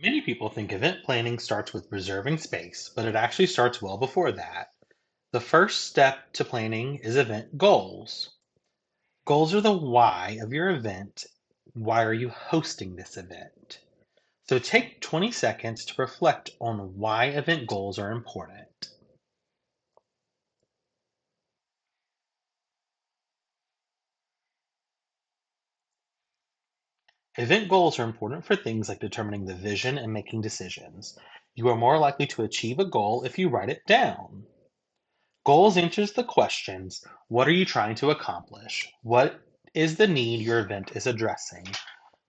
Many people think event planning starts with reserving space, but it actually starts well before that. The first step to planning is event goals. Goals are the why of your event. Why are you hosting this event? So take 20 seconds to reflect on why event goals are important. Event goals are important for things like determining the vision and making decisions. You are more likely to achieve a goal if you write it down. Goals answers the questions: what are you trying to accomplish? What is the need your event is addressing?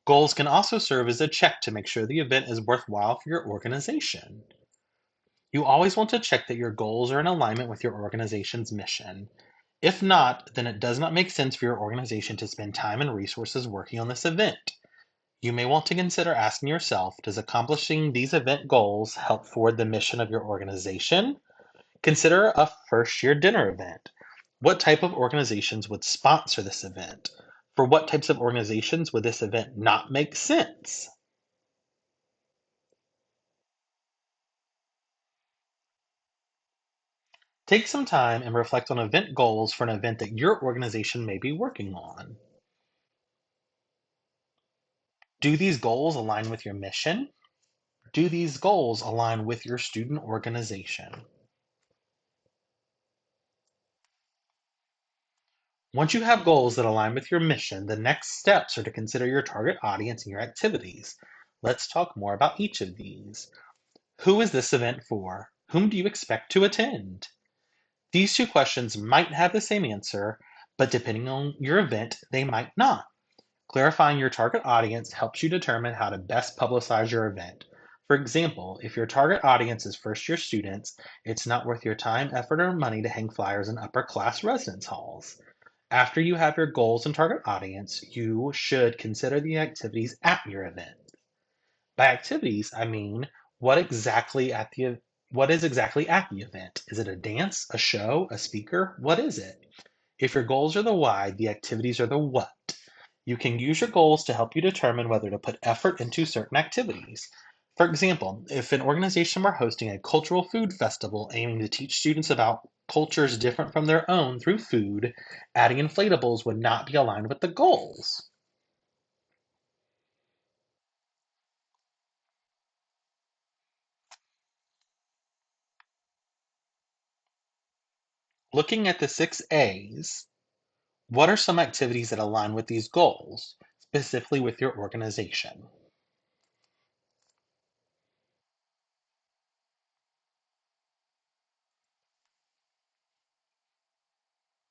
Goals can also serve as a check to make sure the event is worthwhile for your organization. You always want to check that your goals are in alignment with your organization's mission. If not, then it does not make sense for your organization to spend time and resources working on this event. You may want to consider asking yourself, does accomplishing these event goals help forward the mission of your organization? Consider a first year dinner event. What type of organizations would sponsor this event? For what types of organizations would this event not make sense? Take some time and reflect on event goals for an event that your organization may be working on. Do these goals align with your mission? Do these goals align with your student organization? Once you have goals that align with your mission, the next steps are to consider your target audience and your activities. Let's talk more about each of these. Who is this event for? Whom do you expect to attend? These two questions might have the same answer, but depending on your event, they might not. Clarifying your target audience helps you determine how to best publicize your event. For example, if your target audience is first year students, it's not worth your time, effort, or money to hang flyers in upper class residence halls. After you have your goals and target audience, you should consider the activities at your event. By activities, I mean what exactly at the what is exactly at the event? Is it a dance, a show, a speaker? What is it? If your goals are the why, the activities are the what. You can use your goals to help you determine whether to put effort into certain activities. For example, if an organization were hosting a cultural food festival aiming to teach students about cultures different from their own through food, adding inflatables would not be aligned with the goals. Looking at the 6 A's, what are some activities that align with these goals, specifically with your organization?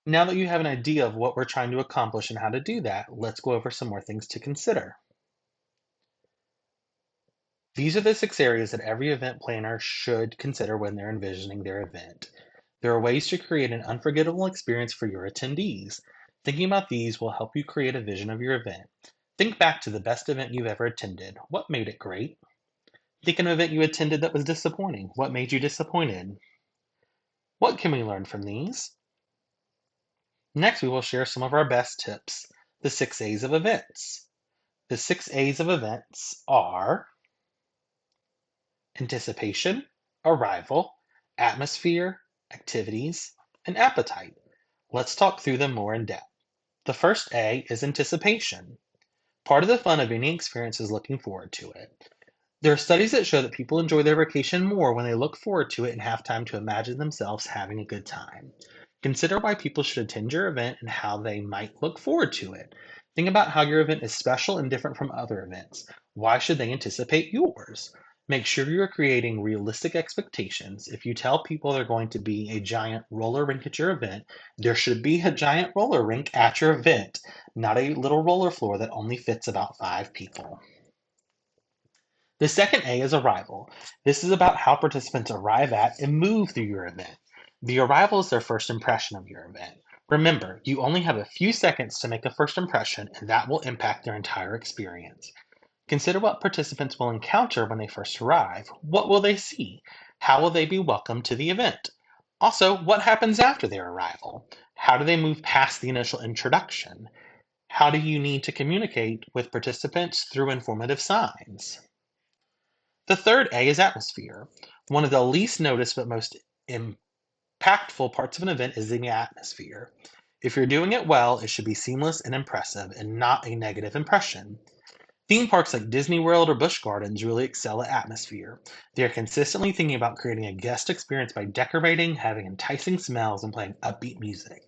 Now that you have an idea of what we're trying to accomplish and how to do that, let's go over some more things to consider. These are the 6 areas that every event planner should consider when they're envisioning their event. There are ways to create an unforgettable experience for your attendees. Thinking about these will help you create a vision of your event. Think back to the best event you've ever attended. What made it great? Think an event you attended that was disappointing. What made you disappointed? What can we learn from these? Next, we will share some of our best tips, the 6 A's of events. The 6 A's of events are anticipation, arrival, atmosphere, activities, and appetite. Let's talk through them more in depth. The first A is anticipation. Part of the fun of any experience is looking forward to it. There are studies that show that people enjoy their vacation more when they look forward to it and have time to imagine themselves having a good time. Consider why people should attend your event and how they might look forward to it. Think about how your event is special and different from other events. Why should they anticipate yours? Make sure you're creating realistic expectations. If you tell people they're going to be a giant roller rink at your event, there should be a giant roller rink at your event, not a little roller floor that only fits about 5 people. The second A is arrival. This is about how participants arrive at and move through your event. The arrival is their first impression of your event. Remember, you only have a few seconds to make a first impression, and that will impact their entire experience. Consider what participants will encounter when they first arrive. What will they see? How will they be welcomed to the event? Also, what happens after their arrival? How do they move past the initial introduction? How do you need to communicate with participants through informative signs? The third A is atmosphere. One of the least noticed but most impactful parts of an event is the atmosphere. If you're doing it well, it should be seamless and impressive and not a negative impression. Theme parks like Disney World or Busch Gardens really excel at atmosphere. They are consistently thinking about creating a guest experience by decorating, having enticing smells, and playing upbeat music.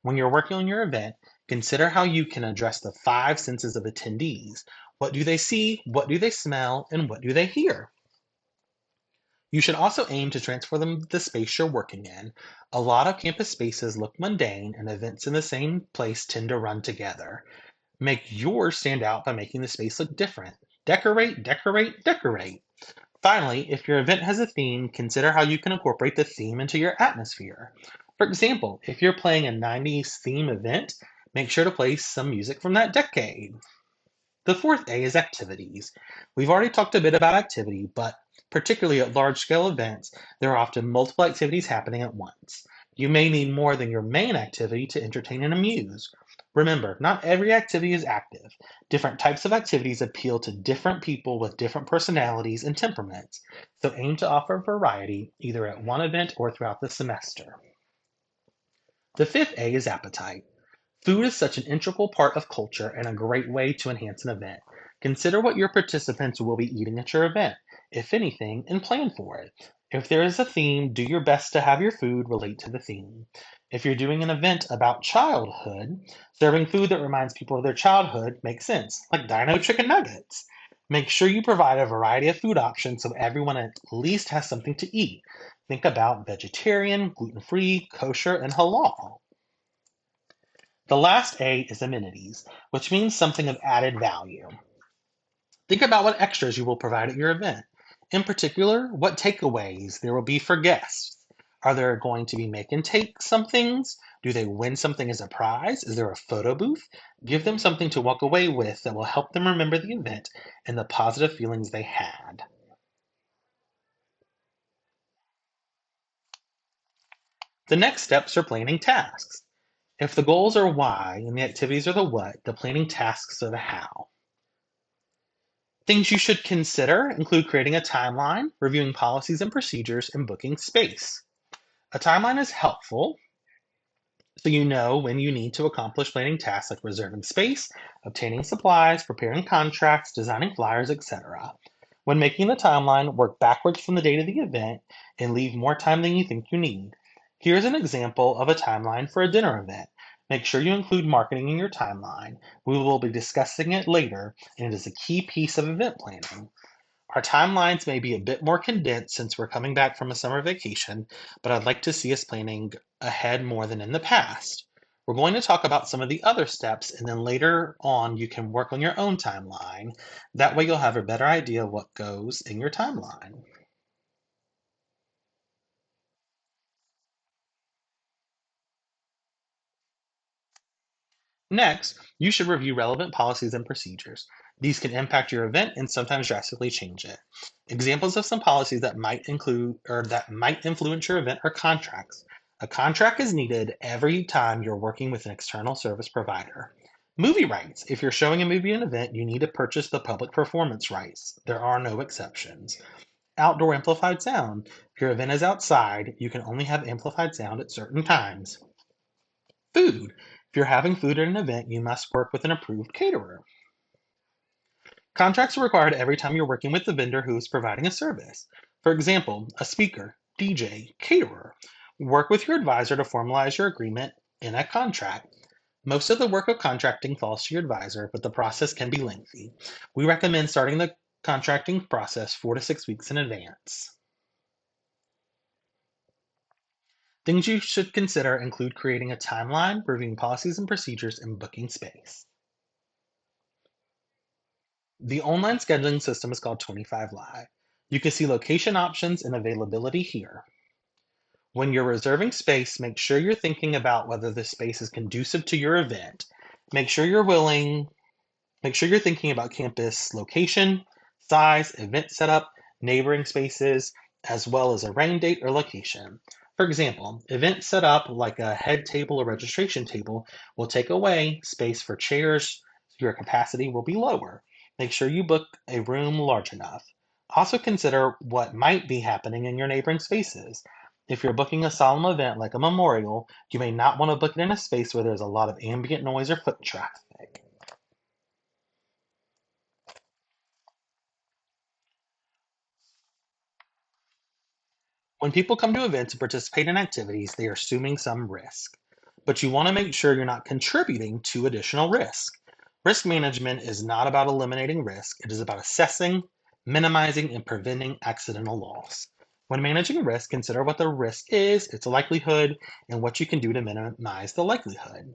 When you're working on your event, consider how you can address the five senses of attendees. What do they see? What do they smell? And what do they hear? You should also aim to transform the space you're working in. A lot of campus spaces look mundane, and events in the same place tend to run together. Make yours stand out by making the space look different. Decorate, decorate, decorate. Finally, if your event has a theme, consider how you can incorporate the theme into your atmosphere. For example, if you're playing a 90s theme event, make sure to play some music from that decade. The fourth A is activities. We've already talked a bit about activity, but particularly at large scale events, there are often multiple activities happening at once. You may need more than your main activity to entertain and amuse. Remember, not every activity is active. Different types of activities appeal to different people with different personalities and temperaments, so aim to offer variety either at one event or throughout the semester. The fifth A is appetite. Food is such an integral part of culture and a great way to enhance an event. Consider what your participants will be eating at your event, if anything, and plan for it. If there is a theme, do your best to have your food relate to the theme. If you're doing an event about childhood, serving food that reminds people of their childhood makes sense, like Dino Chicken Nuggets. Make sure you provide a variety of food options so everyone at least has something to eat. Think about vegetarian, gluten free, kosher, and halal. The last A is amenities, which means something of added value. Think about what extras you will provide at your event. In particular, what takeaways there will be for guests. Are there going to be make and take some things? Do they win something as a prize? Is there a photo booth? Give them something to walk away with that will help them remember the event and the positive feelings they had. The next steps are planning tasks. If the goals are why and the activities are the what, the planning tasks are the how. Things you should consider include creating a timeline, reviewing policies and procedures, and booking space. A timeline is helpful so you know when you need to accomplish planning tasks like reserving space, obtaining supplies, preparing contracts, designing flyers, etc. When making the timeline, work backwards from the date of the event and leave more time than you think you need. Here's an example of a timeline for a dinner event. Make sure you include marketing in your timeline. We will be discussing it later, and it is a key piece of event planning. Our timelines may be a bit more condensed since we're coming back from a summer vacation, but I'd like to see us planning ahead more than in the past. We're going to talk about some of the other steps, and then later on, you can work on your own timeline. That way, you'll have a better idea of what goes in your timeline. Next, you should review relevant policies and procedures. These can impact your event and sometimes drastically change it. Examples of some policies that might include or that might influence your event are contracts. A contract is needed every time you're working with an external service provider. Movie rights. If you're showing a movie at an event, you need to purchase the public performance rights. There are no exceptions. Outdoor amplified sound. If your event is outside, you can only have amplified sound at certain times. Food. If you're having food at an event, you must work with an approved caterer. Contracts are required every time you're working with the vendor who is providing a service. For example, a speaker, DJ, caterer. Work with your advisor to formalize your agreement in a contract. Most of the work of contracting falls to your advisor, but the process can be lengthy. We recommend starting the contracting process 4 to 6 weeks in advance. Things you should consider include creating a timeline, reviewing policies and procedures, and booking space. The online scheduling system is called 25 Live. You can see location options and availability here. When you're reserving space, make sure you're thinking about whether the space is conducive to your event. Make sure you're willing, Make sure you're thinking about campus location, size, event setup, neighboring spaces, as well as a rain date or location. For example, event setup like a head table or registration table will take away space for chairs, so your capacity will be lower. Make sure you book a room large enough. Also consider what might be happening in your neighboring spaces. If you're booking a solemn event like a memorial, you may not want to book it in a space where there's a lot of ambient noise or foot traffic. When people come to events and participate in activities, they are assuming some risk. But you want to make sure you're not contributing to additional risk. Risk management is not about eliminating risk, it is about assessing, minimizing, and preventing accidental loss. When managing risk, consider what the risk is, its likelihood, and what you can do to minimize the likelihood.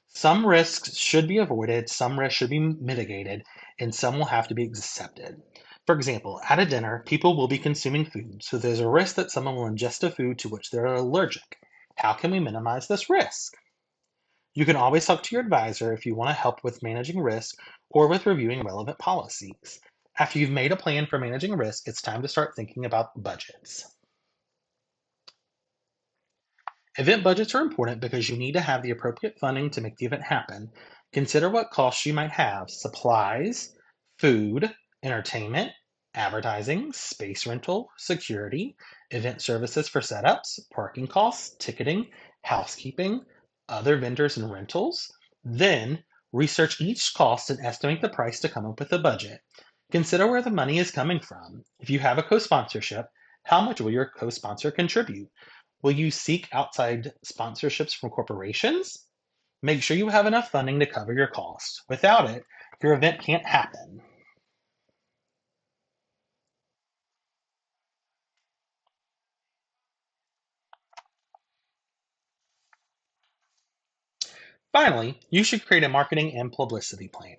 Some risks should be avoided, some risks should be mitigated, and some will have to be accepted. For example, at a dinner, people will be consuming food, so there's a risk that someone will ingest a food to which they're allergic. How can we minimize this risk? You can always talk to your advisor if you want to help with managing risk or with reviewing relevant policies. After you've made a plan for managing risk, it's time to start thinking about budgets. Event budgets are important because you need to have the appropriate funding to make the event happen. Consider what costs you might have: supplies, food, entertainment, advertising, space rental, security, event services for setups, parking costs, ticketing, housekeeping, other vendors and rentals. Then research each cost and estimate the price to come up with a budget. Consider where the money is coming from. If you have a co sponsorship, how much will your co sponsor contribute? Will you seek outside sponsorships from corporations? Make sure you have enough funding to cover your costs. Without it, your event can't happen. Finally, you should create a marketing and publicity plan.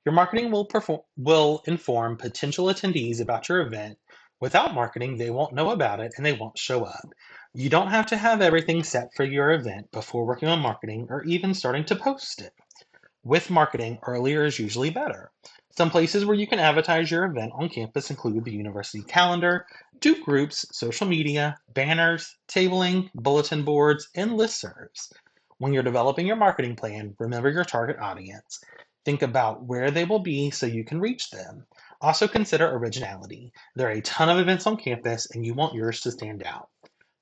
Your marketing will inform potential attendees about your event. Without marketing, they won't know about it and they won't show up. You don't have to have everything set for your event before working on marketing or even starting to post it. With marketing, earlier is usually better. Some places where you can advertise your event on campus include the university calendar, Duke groups, social media, banners, tabling, bulletin boards, and listservs. When you're developing your marketing plan, remember your target audience. Think about where they will be so you can reach them. Also consider originality. There are a ton of events on campus, and you want yours to stand out.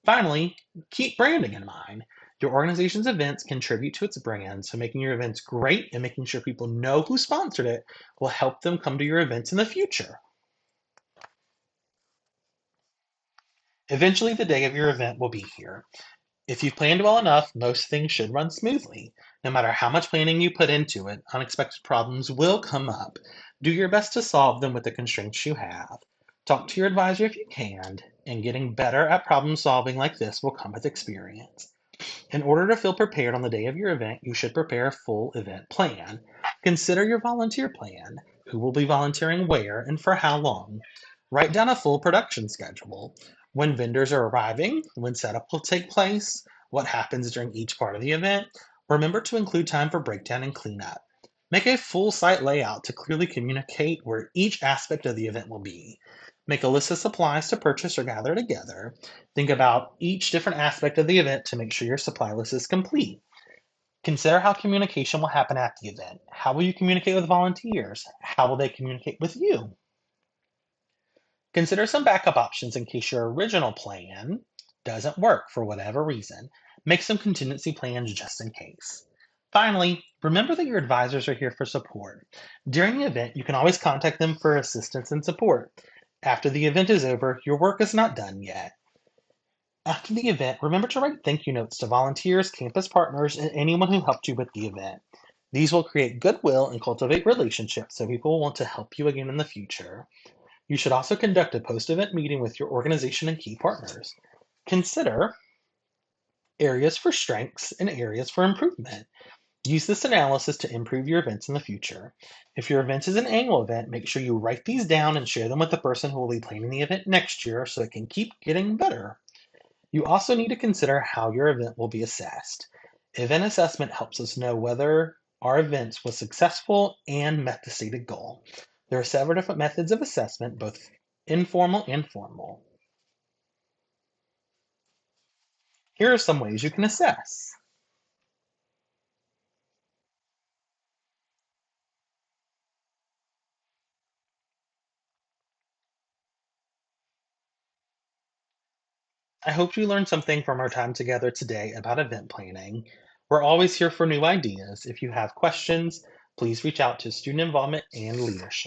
Finally, keep branding in mind. Your organization's events contribute to its brand, so making your events great and making sure people know who sponsored it will help them come to your events in the future. Eventually, the day of your event will be here. If you've planned well enough, most things should run smoothly. No matter how much planning you put into it, unexpected problems will come up. Do your best to solve them with the constraints you have. Talk to your advisor if you can, and getting better at problem solving like this will come with experience. In order to feel prepared on the day of your event, you should prepare a full event plan. Consider your volunteer plan: who will be volunteering where and for how long. Write down a full production schedule: when vendors are arriving, when setup will take place, what happens during each part of the event. Remember to include time for breakdown and cleanup. Make a full site layout to clearly communicate where each aspect of the event will be. Make a list of supplies to purchase or gather together. Think about each different aspect of the event to make sure your supply list is complete. Consider how communication will happen at the event. How will you communicate with volunteers? How will they communicate with you? Consider some backup options in case your original plan doesn't work for whatever reason. Make some contingency plans just in case. Finally, remember that your advisors are here for support. During the event, you can always contact them for assistance and support. After the event is over, your work is not done yet. After the event, remember to write thank you notes to volunteers, campus partners, and anyone who helped you with the event. These will create goodwill and cultivate relationships so people will want to help you again in the future. You should also conduct a post event meeting with your organization and key partners. Consider areas for strengths and areas for improvement. Use this analysis to improve your events in the future. If your event is an annual event, make sure you write these down and share them with the person who will be planning the event next year so it can keep getting better. You also need to consider how your event will be assessed. Event assessment helps us know whether our event was successful and met the stated goal. There are several different methods of assessment, both informal and formal. Here are some ways you can assess. I hope you learned something from our time together today about event planning. We're always here for new ideas. If you have questions, please reach out to Student Involvement and Leadership.